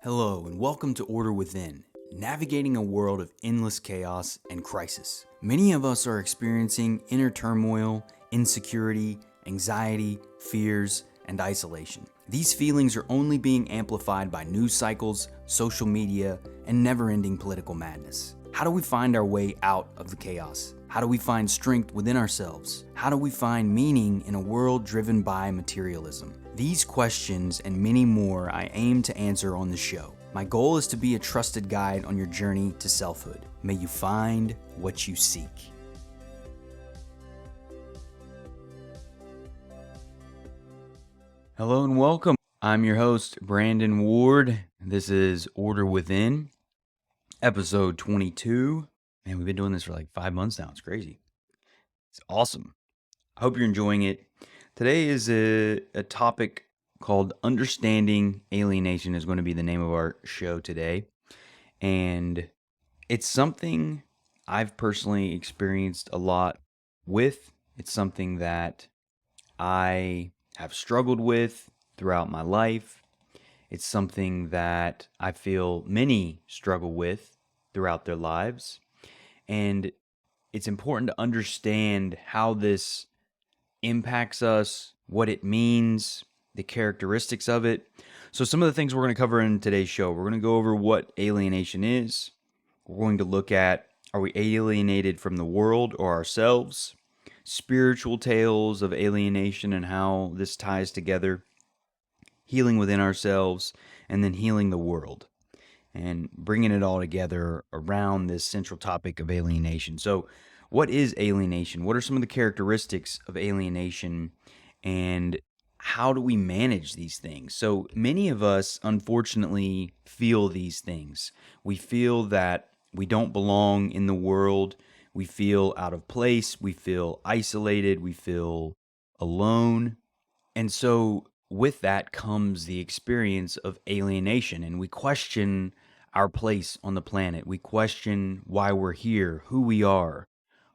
Hello, and welcome to Order Within, navigating a world of endless chaos and crisis. Many of us are experiencing inner turmoil, insecurity, anxiety, fears, and isolation. These feelings are only being amplified by news cycles, social media, and never-ending political madness. How do we find our way out of the chaos? How do we find strength within ourselves? How do we find meaning in a world driven by materialism? These questions and many more I aim to answer on the show. My goal is to be a trusted guide on your journey to selfhood. May you find what you seek. Hello and welcome. I'm your host, Brandon Ward. This is Order Within, episode 22. Man, we've been doing this for like 5 months now. It's crazy. It's awesome. I hope you're enjoying it. Today is a topic called Understanding Alienation is going to be the name of our show today. And it's something I've personally experienced a lot with. It's something that I have struggled with throughout my life. It's something that I feel many struggle with throughout their lives. And it's important to understand how this impacts us, what it means, the characteristics of it. So some of the things we're going to cover in today's show, we're going to go over what alienation is. We're going to look at, are we alienated from the world or ourselves? Spiritual tales of alienation and how this ties together. Healing within ourselves, and then healing the world. And bringing it all together around this central topic of alienation. So what is alienation? What are some of the characteristics of alienation? And how do we manage these things? So many of us, unfortunately, feel these things. We feel that we don't belong in the world. We feel out of place. We feel isolated. We feel alone. And so with that comes the experience of alienation. And we question our place on the planet. We question why we're here, who we are.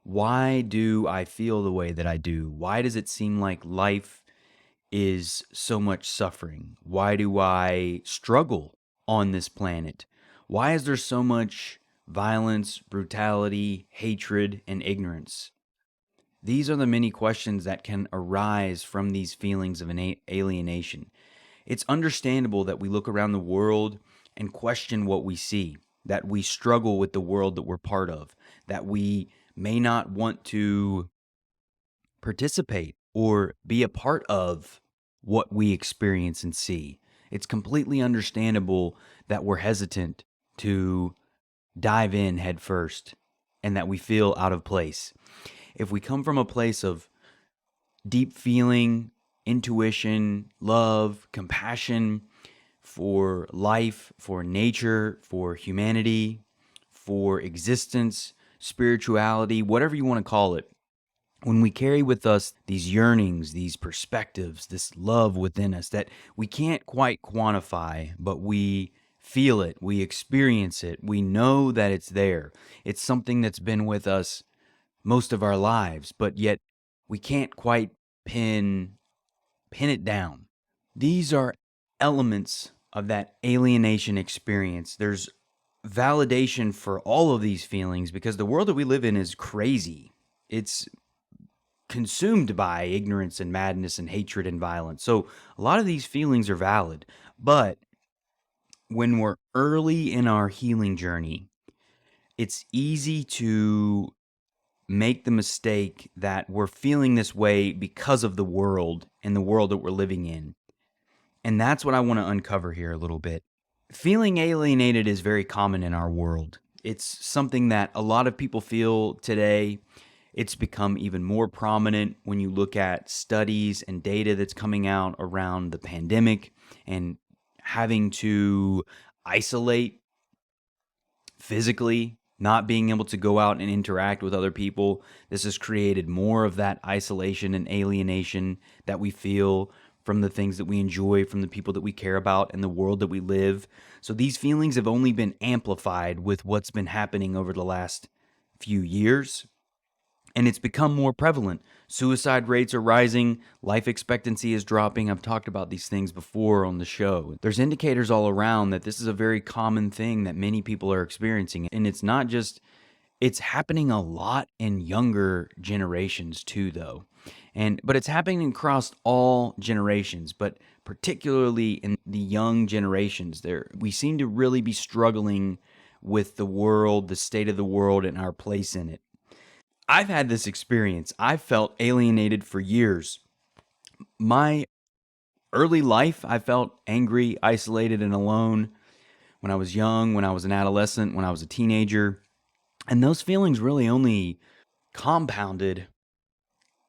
Why do I feel the way that I do? Why does it seem like life is so much suffering? Why do I struggle on this planet? Why is there so much violence, brutality, hatred, and ignorance? These are the many questions that can arise from these feelings of alienation. It's understandable that we look around the world and question what we see, that we struggle with the world that we're part of, that we may not want to participate or be a part of what we experience and see. It's completely understandable that we're hesitant to dive in head first and that we feel out of place. If we come from a place of deep feeling, intuition, love, compassion for life, for nature, for humanity, for existence, spirituality, whatever you want to call it, when we carry with us these yearnings, these perspectives, this love within us that we can't quite quantify, but we feel it, we experience it, we know that it's there. It's something that's been with us most of our lives, but yet we can't quite pin it down. These are elements of that alienation experience. There's validation for all of these feelings because the world that we live in is crazy. It's consumed by ignorance and madness and hatred and violence. So a lot of these feelings are valid. But when we're early in our healing journey, it's easy to make the mistake that we're feeling this way because of the world and the world that we're living in. And that's what I want to uncover here a little bit. Feeling alienated is very common in our world. It's something that a lot of people feel today. It's become even more prominent when you look at studies and data that's coming out around the pandemic and having to isolate physically, not being able to go out and interact with other people. This has created more of that isolation and alienation that we feel from the things that we enjoy, from the people that we care about, and the world that we live. So these feelings have only been amplified with what's been happening over the last few years. and it's become more prevalent. Suicide rates are rising, life expectancy is dropping. I've talked about these things before on the show. There's indicators all around that this is a very common thing that many people are experiencing. And it's not just, it's happening a lot in younger generations too, though. But it's happening across all generations, but particularly in the young generations, there we seem to really be struggling with the world, the state of the world, and our place in it. I've had this experience. I felt alienated for years. My early life, I felt angry, isolated, and alone when I was young, when I was an adolescent, when I was a teenager. And those feelings really only compounded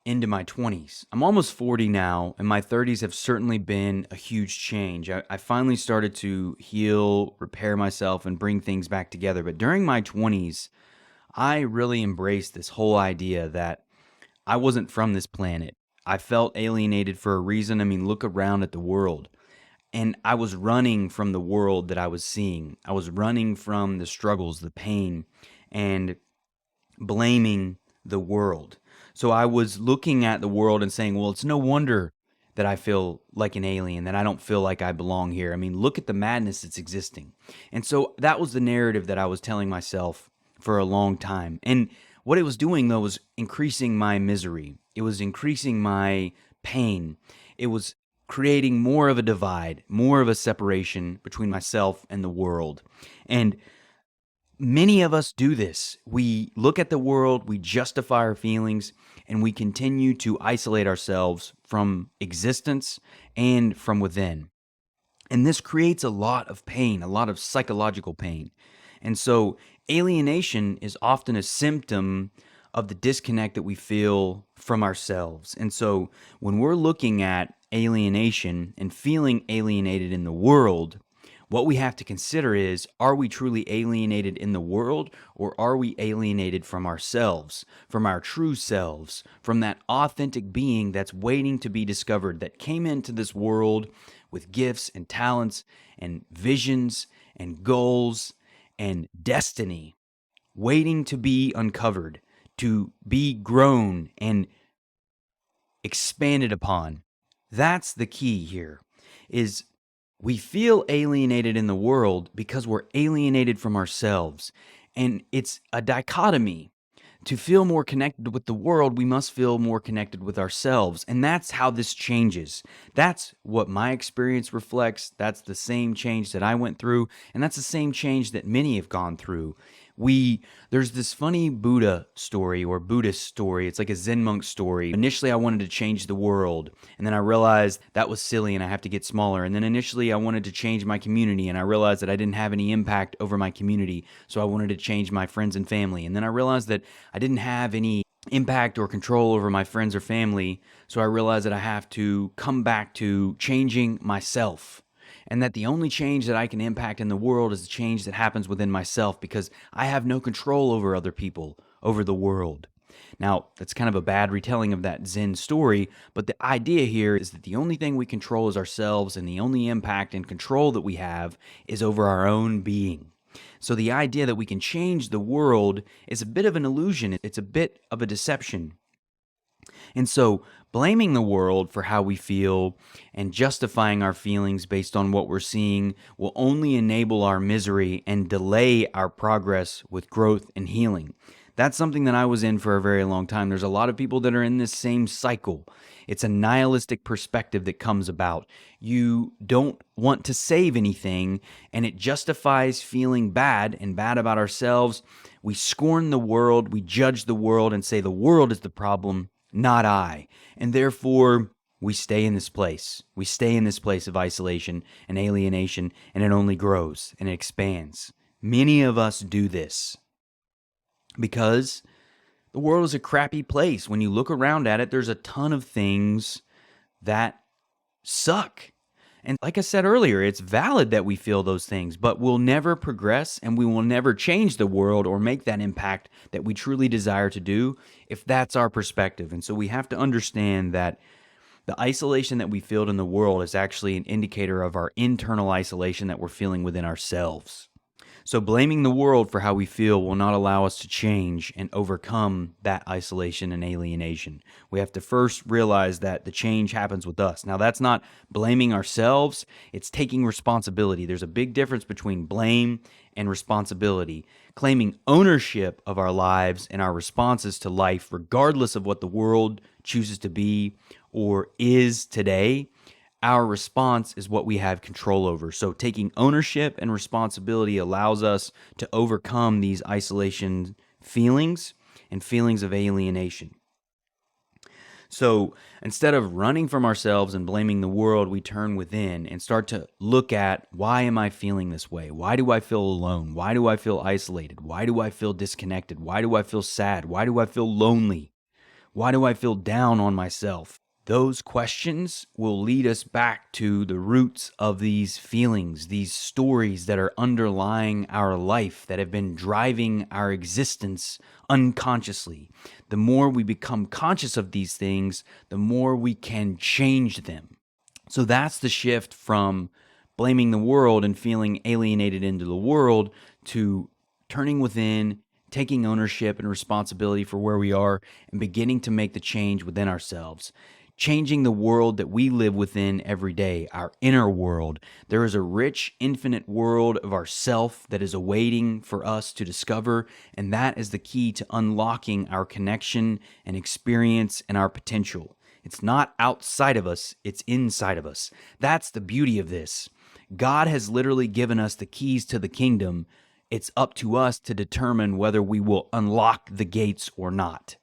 into my 20s. I'm almost 40 now, and my 30s have certainly been a huge change. I finally started to heal, repair myself, and bring things back together. But during my 20s, I really embraced this whole idea that I wasn't from this planet. I felt alienated for a reason. I mean, look around at the world. And I was running from the world that I was seeing. I was running from the struggles, the pain, and blaming the world. So I was looking at the world and saying, well, it's no wonder that I feel like an alien, that I don't feel like I belong here. I mean, look at the madness that's existing. And so that was the narrative that I was telling myself for a long time. And what it was doing, though, was increasing my misery. It was increasing my pain. It was creating more of a divide, more of a separation between myself and the world. And many of us do this. We look at the world, we justify our feelings, and we continue to isolate ourselves from existence and from within. And this creates a lot of pain, a lot of psychological pain. And so alienation is often a symptom of the disconnect that we feel from ourselves. And so when we're looking at alienation and feeling alienated in the world, what we have to consider is, are we truly alienated in the world, or are we alienated from ourselves, from our true selves, from that authentic being that's waiting to be discovered, that came into this world with gifts and talents and visions and goals and destiny, waiting to be uncovered, to be grown and expanded upon? That's the key here, is we feel alienated in the world because we're alienated from ourselves. And it's a dichotomy. To feel more connected with the world, we must feel more connected with ourselves. And that's how this changes. That's what my experience reflects. That's the same change that I went through. And that's the same change that many have gone through. There's this funny Buddha story or Buddhist story. It's like a Zen monk story. Initially, I wanted to change the world, and then I realized that was silly and I have to get smaller. And then initially, I wanted to change my community, and I realized that I didn't have any impact over my community, so I wanted to change my friends and family. And then I realized that I didn't have any impact or control over my friends or family, so I realized that I have to come back to changing myself. And that the only change that I can impact in the world is the change that happens within myself, because I have no control over other people, over the world. Now, that's kind of a bad retelling of that Zen story, but the idea here is that the only thing we control is ourselves, and the only impact and control that we have is over our own being. So the idea that we can change the world is a bit of an illusion. It's a bit of a deception. And so blaming the world for how we feel and justifying our feelings based on what we're seeing will only enable our misery and delay our progress with growth and healing. That's something that I was in for a very long time. There's a lot of people that are in this same cycle. It's a nihilistic perspective that comes about. You don't want to save anything, and it justifies feeling bad and bad about ourselves. We scorn the world, we judge the world and say the world is the problem, not I. And therefore, we stay in this place. We stay in this place of isolation and alienation, and it only grows and it expands. Many of us do this because the world is a crappy place. When you look around at it, there's a ton of things that suck. And like I said earlier, it's valid that we feel those things, but we'll never progress and we will never change the world or make that impact that we truly desire to do if that's our perspective. And so we have to understand that the isolation that we feel in the world is actually an indicator of our internal isolation that we're feeling within ourselves. So, blaming the world for how we feel will not allow us to change and overcome that isolation and alienation. We have to first realize that the change happens with us. Now, that's not blaming ourselves, it's taking responsibility. There's a big difference between blame and responsibility. Claiming ownership of our lives and our responses to life, regardless of what the world chooses to be or is today, our response is what we have control over. So taking ownership and responsibility allows us to overcome these isolation feelings and feelings of alienation. So instead of running from ourselves and blaming the world, we turn within and start to look at, why am I feeling this way? Why do I feel alone? Why do I feel isolated? Why do I feel disconnected? Why do I feel sad? Why do I feel lonely? Why do I feel down on myself? Those questions will lead us back to the roots of these feelings, these stories that are underlying our life, that have been driving our existence unconsciously. The more we become conscious of these things, the more we can change them. So that's the shift from blaming the world and feeling alienated into the world to turning within, taking ownership and responsibility for where we are, and beginning to make the change within ourselves. Changing the world that we live within every day, our inner world. There is a rich, infinite world of ourself that is awaiting for us to discover, and that is the key to unlocking our connection and experience and our potential. It's not outside of us, it's inside of us. That's the beauty of this. God has literally given us the keys to the kingdom. It's up to us to determine whether we will unlock the gates or not.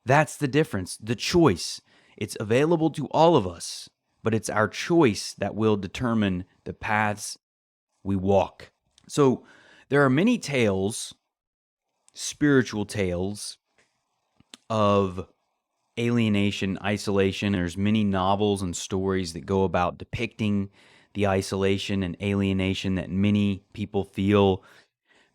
That's the difference, the choice. It's available to all of us, but it's our choice that will determine the paths we walk. So there are many tales, spiritual tales, of alienation, isolation. There's many novels and stories that go about depicting the isolation and alienation that many people feel.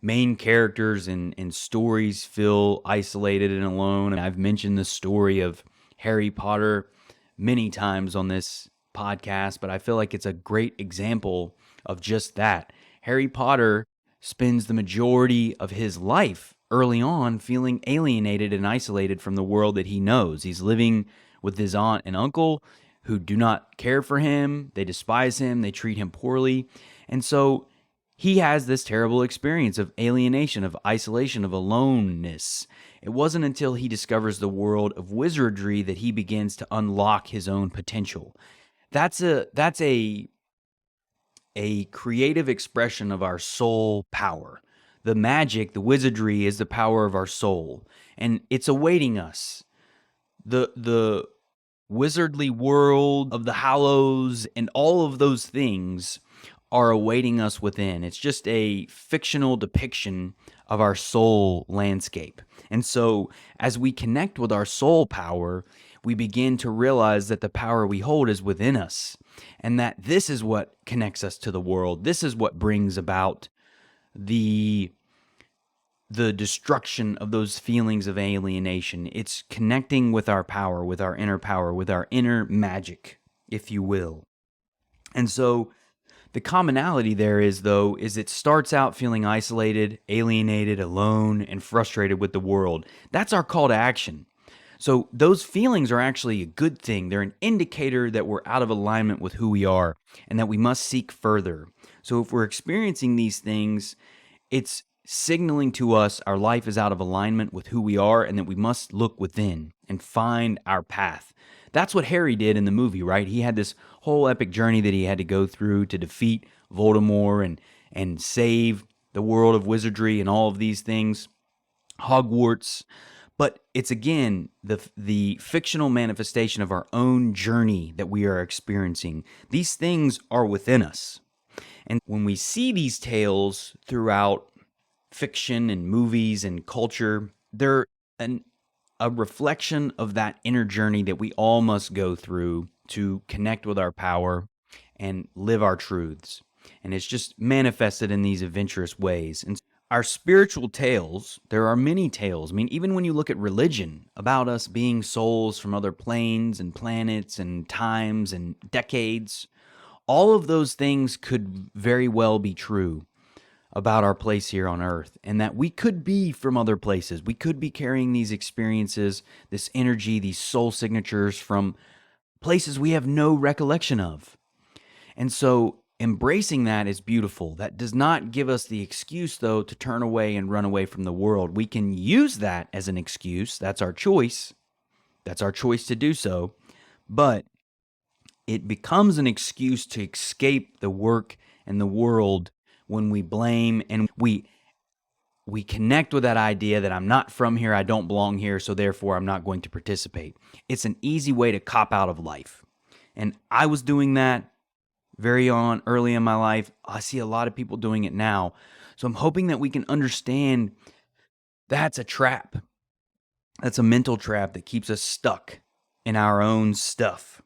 Main characters in stories feel isolated and alone. And I've mentioned the story of Harry Potter many times on this podcast, but I feel like it's a great example of just that. Harry Potter spends the majority of his life early on feeling alienated and isolated from the world that he knows. He's living with his aunt and uncle who do not care for him. They despise him. They treat him poorly. And so he has this terrible experience of alienation, of isolation, of aloneness. It wasn't until he discovers the world of wizardry that he begins to unlock his own potential. That's a creative expression of our soul power. The magic, the wizardry is the power of our soul, and it's awaiting us. The wizardly world of the Hallows and all of those things are awaiting us within. It's just a fictional depiction of our soul landscape. And so as we connect with our soul power, we begin to realize that the power we hold is within us, and that this is what connects us to the world. This is what brings about the destruction of those feelings of alienation. It's connecting with our power, with our inner magic, if you will. And so the commonality there is it starts out feeling isolated, alienated, alone, and frustrated with the world. That's our call to action. So those feelings are actually a good thing. They're an indicator that we're out of alignment with who we are and that we must seek further. So if we're experiencing these things, it's signaling to us our life is out of alignment with who we are and that we must look within and find our path. That's what Harry did in the movie, right? He had this whole epic journey that he had to go through to defeat Voldemort and save the world of wizardry and all of these things, Hogwarts. But it's again the fictional manifestation of our own journey that we are experiencing. These things are within us. And when we see these tales throughout fiction and movies and culture, they're a reflection of that inner journey that we all must go through to connect with our power and live our truths. And it's just manifested in these adventurous ways. And our spiritual tales, there are many tales. I mean, even when you look at religion, about us being souls from other planes and planets and times and decades, all of those things could very well be true. about our place here on earth, and that we could be from other places. We could be carrying these experiences, this energy, these soul signatures from places we have no recollection of. And so embracing that is beautiful. That does not give us the excuse, though, to turn away and run away from the world. We can use that as an excuse. That's our choice. That's our choice to do so. But it becomes an excuse to escape the work and the world when we blame and we connect with that idea that I'm not from here, I don't belong here, so therefore I'm not going to participate. It's an easy way to cop out of life. And I was doing that early in my life. I see a lot of people doing it now. So I'm hoping that we can understand that's a trap. That's a mental trap that keeps us stuck in our own stuff.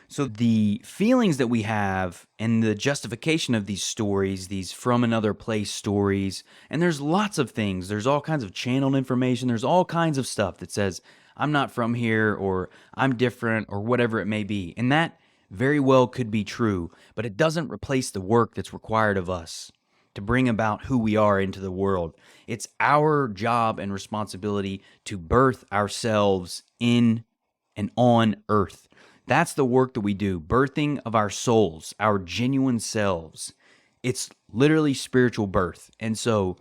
So the feelings that we have and the justification of these stories, these from another place stories, and there's lots of things. There's all kinds of channeled information. There's all kinds of stuff that says, I'm not from here, or I'm different, or whatever it may be. And that very well could be true, but it doesn't replace the work that's required of us to bring about who we are into the world. It's our job and responsibility to birth ourselves in and on earth. That's the work that we do, birthing of our souls, our genuine selves. It's literally spiritual birth. And so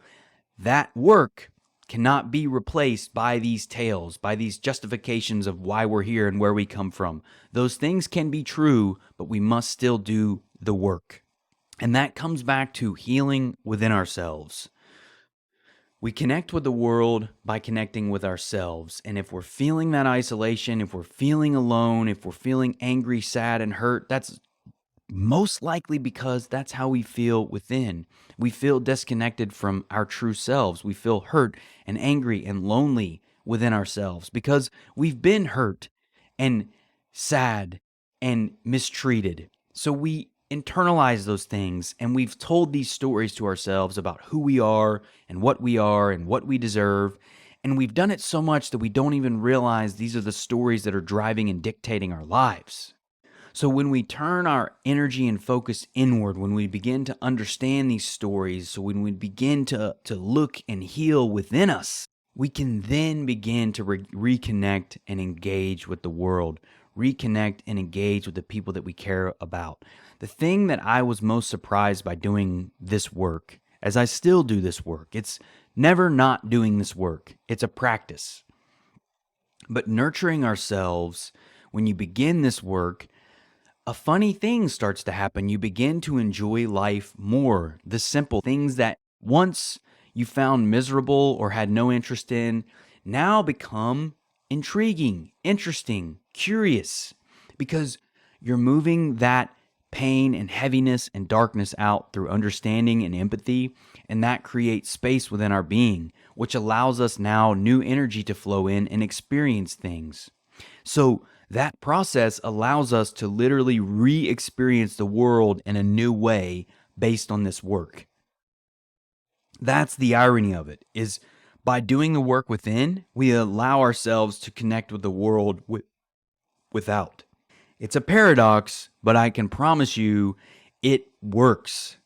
that work cannot be replaced by these tales, by these justifications of why we're here and where we come from. Those things can be true, but we must still do the work. And that comes back to healing within ourselves. We connect with the world by connecting with ourselves. And if we're feeling that isolation, if we're feeling alone, if we're feeling angry, sad, and hurt, that's most likely because that's how we feel within. We feel disconnected from our true selves. We feel hurt and angry and lonely within ourselves because we've been hurt and sad and mistreated. So we internalize those things, and we've told these stories to ourselves about who we are and what we deserve. And we've done it so much that we don't even realize these are the stories that are driving and dictating our lives. So when we turn our energy and focus inward, when we begin to understand these stories, so when we begin to look and heal within us, we can then begin to reconnect and engage with the world, reconnect and engage with the people that we care about. The thing that I was most surprised by doing this work, as I still do this work, it's never not doing this work. It's a practice. But nurturing ourselves, when you begin this work, a funny thing starts to happen. You begin to enjoy life more. The simple things that once you found miserable or had no interest in now become intriguing, interesting, curious, because you're moving that pain and heaviness and darkness out through understanding and empathy, and that creates space within our being, which allows us now new energy to flow in and experience things. So that process allows us to literally re-experience the world in a new way based on this work. That's the irony of it, is by doing the work within, we allow ourselves to connect with the world without. It's a paradox, but I can promise you it works.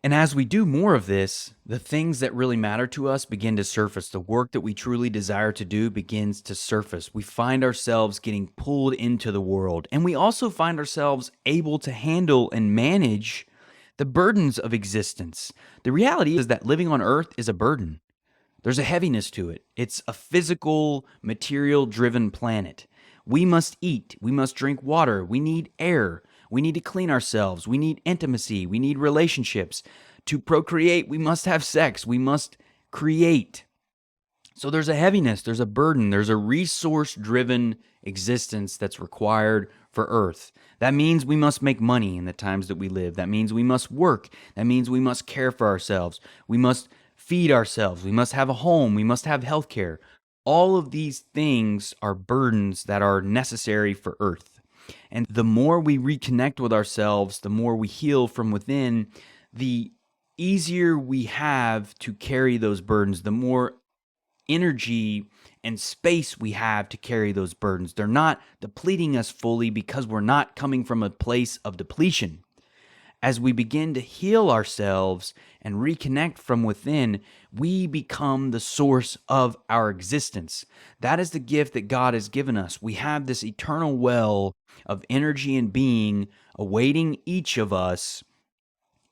And as we do more of this, the things that really matter to us begin to surface. The work that we truly desire to do begins to surface. We find ourselves getting pulled into the world. And we also find ourselves able to handle and manage the burdens of existence. The reality is that living on earth is a burden. There's a heaviness to it. It's a physical, material-driven planet. We must eat. We must drink water. We need air. We need to clean ourselves. We need intimacy. We need relationships. To procreate, we must have sex. We must create. So there's a heaviness. There's a burden. There's a resource-driven existence that's required for Earth. That means we must make money in the times that we live. That means we must work. That means we must care for ourselves. We must feed ourselves. We must have a home. We must have health care. All of these things are burdens that are necessary for Earth. And the more we reconnect with ourselves, the more we heal from within, the easier we have to carry those burdens, the more energy and space we have to carry those burdens. They're not depleting us fully because we're not coming from a place of depletion. As we begin to heal ourselves and reconnect from within, we become the source of our existence. That is the gift that God has given us. We have this eternal well of energy and being awaiting each of us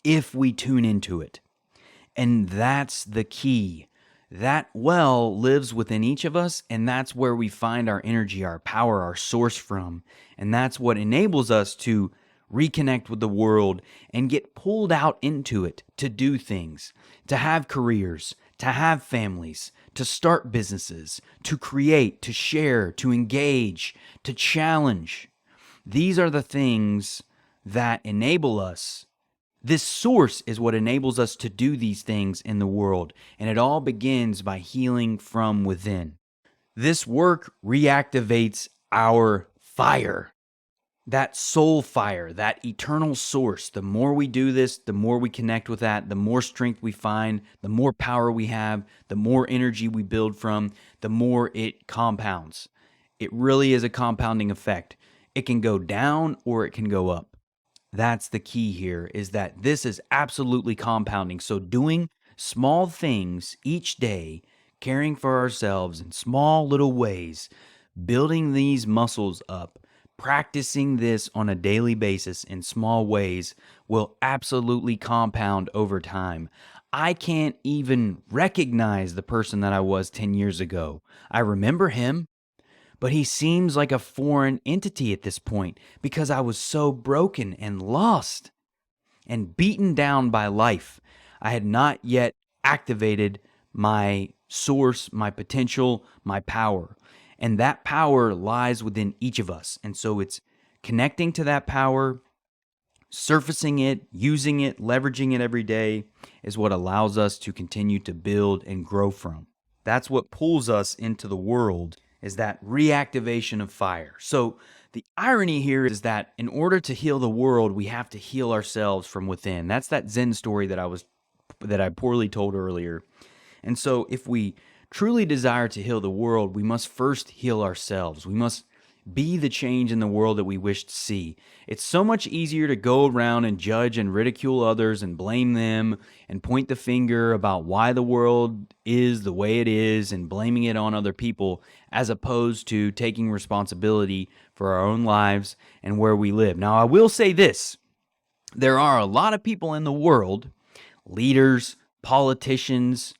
if we tune into it. And that's the key. That well lives within each of us, and that's where we find our energy, our power, our source from. And that's what enables us to reconnect with the world and get pulled out into it to do things, to have careers, to have families, to start businesses, to create, to share, to engage, to challenge. These are the things that enable us. This source is what enables us to do these things in the world, and it all begins by healing from within. This work reactivates our fire, that soul fire, that eternal source. The more we do this, the more we connect with that, the more strength we find, the more power we have, the more energy we build from, the more it compounds. It really is a compounding effect. It can go down or it can go up. That's the key here, is that this is absolutely compounding. So doing small things each day, caring for ourselves in small little ways, building these muscles up, practicing this on a daily basis in small ways will absolutely compound over time. I can't even recognize the person that I was 10 years ago. I remember him, but he seems like a foreign entity at this point because I was so broken and lost and beaten down by life. I had not yet activated my source, my potential, my power. And that power lies within each of us. And so it's connecting to that power, surfacing it, using it, leveraging it every day is what allows us to continue to build and grow from. That's what pulls us into the world, is that reactivation of fire. So the irony here is that in order to heal the world, we have to heal ourselves from within. That's that Zen story that I poorly told earlier. And so if we truly desire to heal the world, we must first heal ourselves. We must be the change in the world that we wish to see. It's so much easier to go around and judge and ridicule others and blame them and point the finger about why the world is the way it is and blaming it on other people, as opposed to taking responsibility for our own lives and where we live. Now, I will say this. There are a lot of people in the world, leaders, politicians,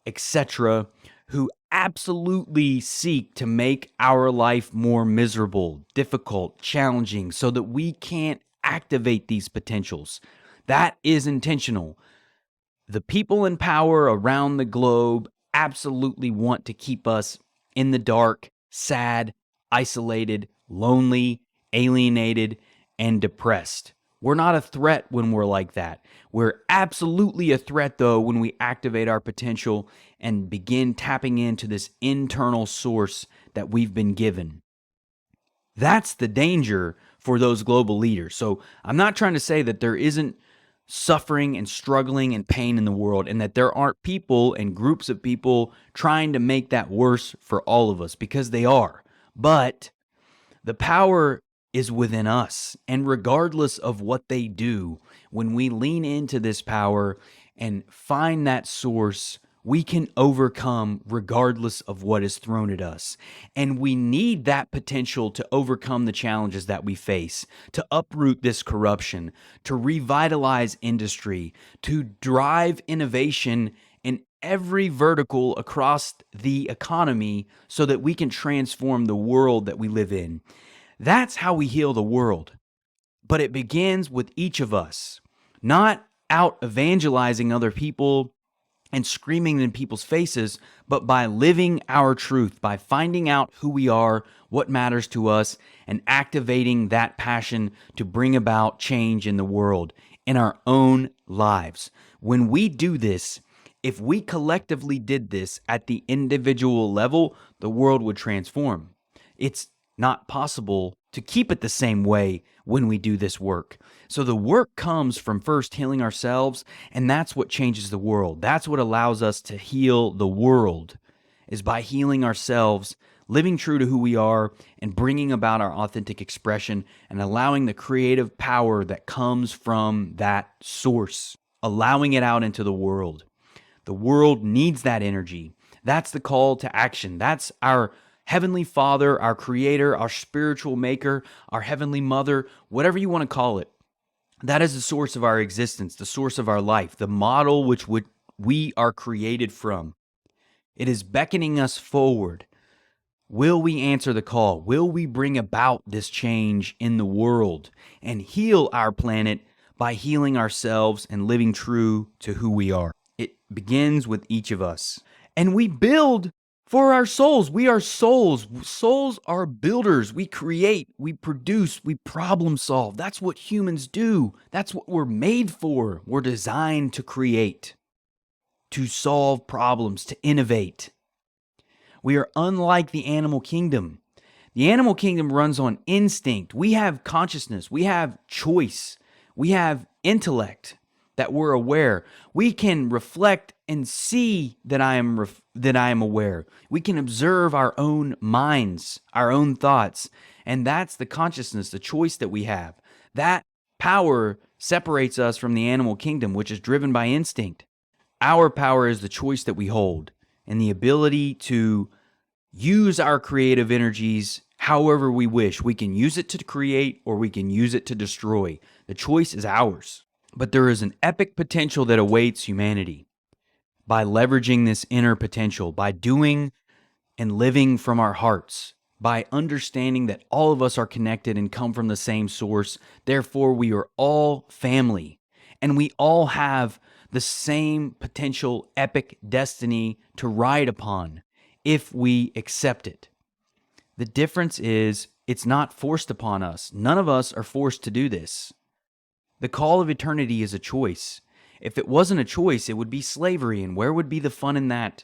etc., who absolutely seek to make our life more miserable, difficult, challenging, so that we can't activate these potentials. That is intentional. The people in power around the globe absolutely want to keep us in the dark, sad, isolated, lonely, alienated, and depressed. We're not a threat when we're like that. We're absolutely a threat, though, when we activate our potential and begin tapping into this internal source that we've been given. That's the danger for those global leaders. So I'm not trying to say that there isn't suffering and struggling and pain in the world, and that there aren't people and groups of people trying to make that worse for all of us, because they are. But the power is within us. And regardless of what they do, when we lean into this power and find that source, we can overcome regardless of what is thrown at us. And we need that potential to overcome the challenges that we face, to uproot this corruption, to revitalize industry, to drive innovation in every vertical across the economy so that we can transform the world that we live in. That's how we heal the world. But it begins with each of us, not out evangelizing other people and screaming in people's faces, but by living our truth, by finding out who we are, what matters to us, and activating that passion to bring about change in the world, in our own lives. When we do this, if we collectively did this at the individual level, the world would transform. It's not possible to keep it the same way when we do this work. So the work comes from first healing ourselves, and that's what changes the world. That's what allows us to heal the world, is by healing ourselves, living true to who we are and bringing about our authentic expression and allowing the creative power that comes from that source, allowing it out into the world. The world needs that energy. That's the call to action. That's our Heavenly Father, our Creator, our spiritual maker, our Heavenly Mother, whatever you want to call it. That is the source of our existence, the source of our life, the model which we are created from. It is beckoning us forward. Will we answer the call? Will we bring about this change in the world and heal our planet by healing ourselves and living true to who we are? It begins with each of us. And we build for our souls. We are souls. Souls are builders. We create, we produce, we problem solve. That's what humans do. That's what we're made for. We're designed to create, to solve problems, to innovate. We are unlike the animal kingdom. The animal kingdom runs on instinct. We have consciousness. We have choice. We have intellect that we're aware. We can reflect and see that I am aware. We can observe our own minds, our own thoughts, and that's the consciousness, the choice that we have. That power separates us from the animal kingdom, which is driven by instinct. Our power is the choice that we hold and the ability to use our creative energies however we wish. We can use it to create or we can use it to destroy. The choice is ours. But there is an epic potential that awaits humanity by leveraging this inner potential, by doing and living from our hearts, by understanding that all of us are connected and come from the same source. Therefore, we are all family and we all have the same potential epic destiny to ride upon if we accept it. The difference is it's not forced upon us. None of us are forced to do this. The call of eternity is a choice. If it wasn't a choice, it would be slavery, and where would be the fun in that?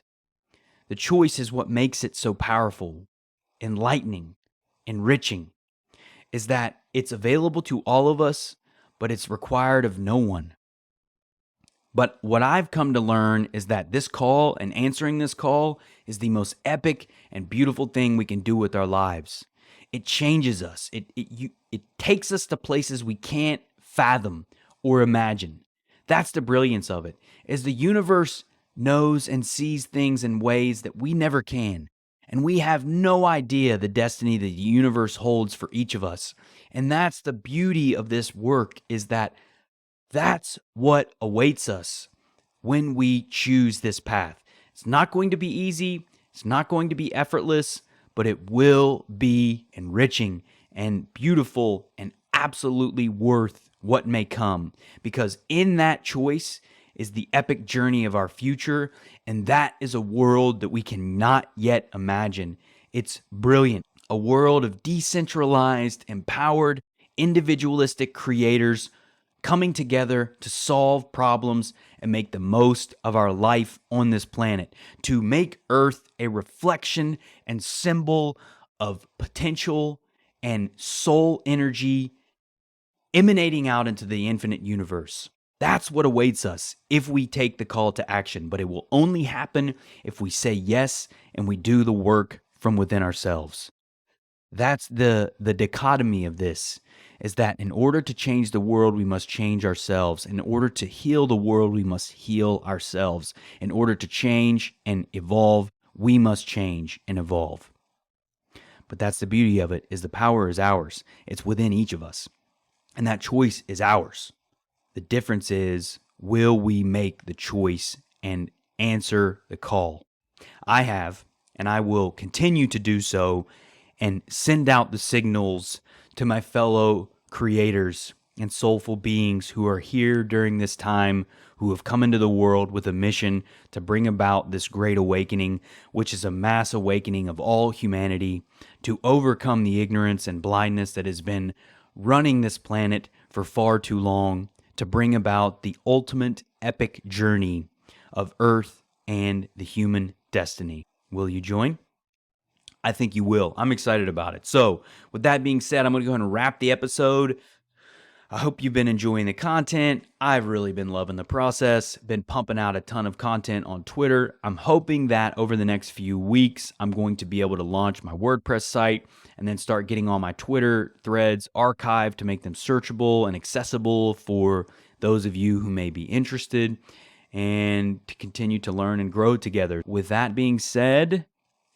The choice is what makes it so powerful, enlightening, enriching, is that it's available to all of us, but it's required of no one. But what I've come to learn is that this call and answering this call is the most epic and beautiful thing we can do with our lives. It changes us. It takes us to places we can't fathom or imagine. That's the brilliance of it, is the universe knows and sees things in ways that we never can. And we have no idea the destiny the universe holds for each of us. And that's the beauty of this work, is that that's what awaits us when we choose this path. It's not going to be easy. It's not going to be effortless, but it will be enriching and beautiful and absolutely worth what may come. Because in that choice is the epic journey of our future, and that is a world that we cannot yet imagine. It's brilliant. A world of decentralized, empowered, individualistic creators coming together to solve problems and make the most of our life on this planet, to make Earth a reflection and symbol of potential and soul energy emanating out into the infinite universe. That's what awaits us if we take the call to action, but it will only happen if we say yes and we do the work from within ourselves. That's the dichotomy of this, is that in order to change the world, we must change ourselves. In order to heal the world, we must heal ourselves. In order to change and evolve, we must change and evolve. But that's the beauty of it, is the power is ours. It's within each of us. And that choice is ours. The difference is, will we make the choice and answer the call? I have, and I will continue to do so, and send out the signals to my fellow creators and soulful beings who are here during this time, who have come into the world with a mission to bring about this great awakening, which is a mass awakening of all humanity, to overcome the ignorance and blindness that has been running this planet for far too long, to bring about the ultimate epic journey of Earth and the human destiny. Will you join? I think you will. I'm excited about it. So, with that being said, I'm going to go ahead and wrap the episode. I hope you've been enjoying the content. I've really been loving the process, been pumping out a ton of content on Twitter. I'm hoping that over the next few weeks, I'm going to be able to launch my WordPress site and then start getting all my Twitter threads archived to make them searchable and accessible for those of you who may be interested, and to continue to learn and grow together. With that being said,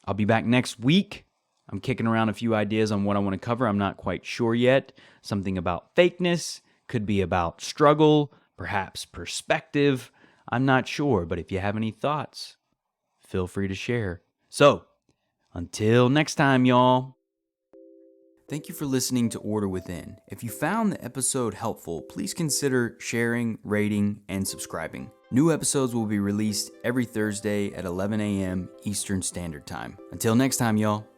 I'll be back next week. I'm kicking around a few ideas on what I want to cover. I'm not quite sure yet. Something about fakeness, could be about struggle, perhaps perspective. I'm not sure, but if you have any thoughts, feel free to share. So, until next time, y'all. Thank you for listening to Order Within. If you found the episode helpful, please consider sharing, rating, and subscribing. New episodes will be released every Thursday at 11 a.m. Eastern Standard Time. Until next time, y'all.